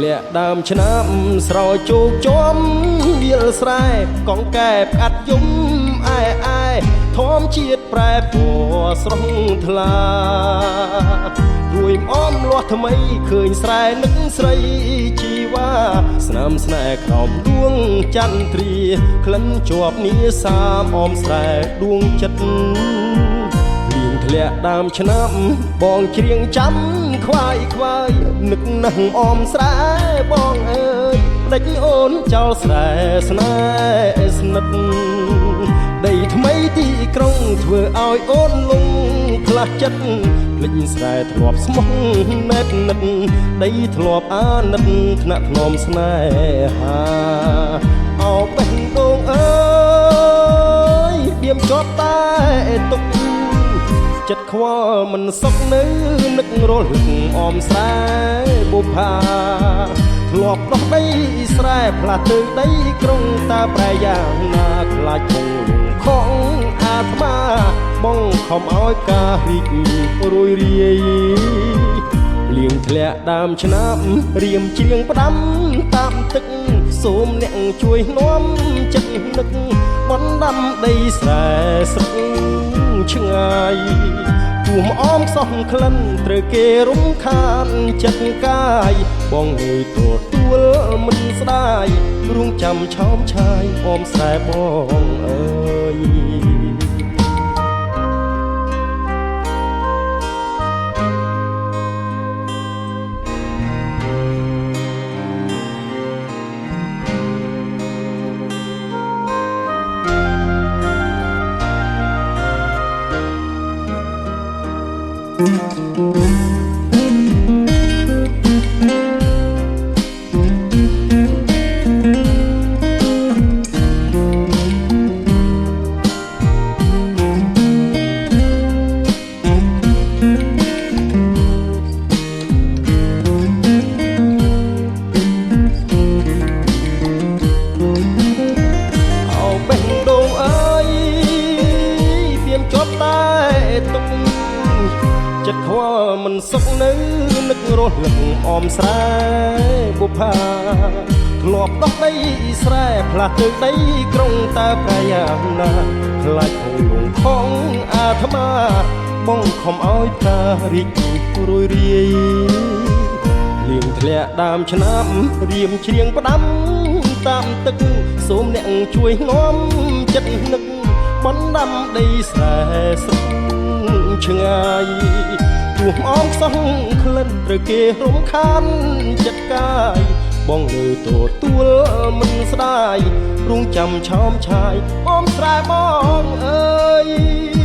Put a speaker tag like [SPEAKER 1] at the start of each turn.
[SPEAKER 1] លាក់ដើមឆ្នាំស្រោចជោគជាំវាលស្រែកងកែបកាត់យំអែធម្មជាតិប្រែពណ៌ស្រស់ថ្លារួយអមលាស់ថ្មីឃើញស្រែនឹកស្រីជីវ៉ាស្នាមស្នេហ៍ក្រោមដួងចន្ទ្រាក្លិនជាប់នីសាមអមស្រែដួងចិត្តធ្លាក់ដើមឆ្នាំបងច្រៀងចាំខ្វាយនឹកនឹងអមស្រែបងអើយដេចអូនចោលស្រែស្នេហ៍ស្និទ្ធដីថ្មីទីក្រុងធ្វើឲ្យអូនលងខ្លះចិត្តភ្លេចស្រែធ្លាប់ស្មោះណែតនិតដីធ្លាប់អាណិតថ្នាក់ធ្នមស្នេហាអោបេះដូងអើយបៀមជាប់តែទុកចិត្តខ្វល់មិនសុខនៅនឹករលឹកអមស្រែបុប្ផាធ្លាប់ដោះដីស្រែផ្លាស់ទៅដីក្រុងតាប្រែយ៉ាងណាខ្លាចគង់លងខំអាត្មាបងខំឲ្យការរីករួយរាយលៀងធ្លាក់ដើមឆ្នាំរៀមច្រៀងផ្ដាំតាមទឹកសូមអ្នកជួយនាំចិត្តនឹកបណ្ដាំដីស្រែស្រុកឆ្ងាយទួមអមសោះក្លិនត្រូវគេរំខានចិត្តកាយបងងើយទទួលមិនស្ដាយរួងចាំឆោមឆាយអមស្រែបងអើយចិត្តខ្វល់មិនសុខនៅនឹករលឹកអមស្រែបុប្ផាធ្លាប់ដោះដីស្រែផ្លាស់ទៅដីក្រុងតើប្រែយ៉ាងណាខ្លាចគង់លងខំអាត្មាបងខំឲ្យតារីករួយរាយលៀងធ្លាក់ដើមឆ្នាំរៀមច្រៀងផ្ដាំតាមទឹកសូមអ្នកជួយនាំចិត្តនឹកបណ្ដាំដីស្រែស្រុកឆ្ងាយទួមអមសោះក្លិនត្រូវគេរំខានចិត្តកាយបងនៅទទួលមិនស្ដាយរួងចាំឆោមឆាយអមស្រែបងអើយ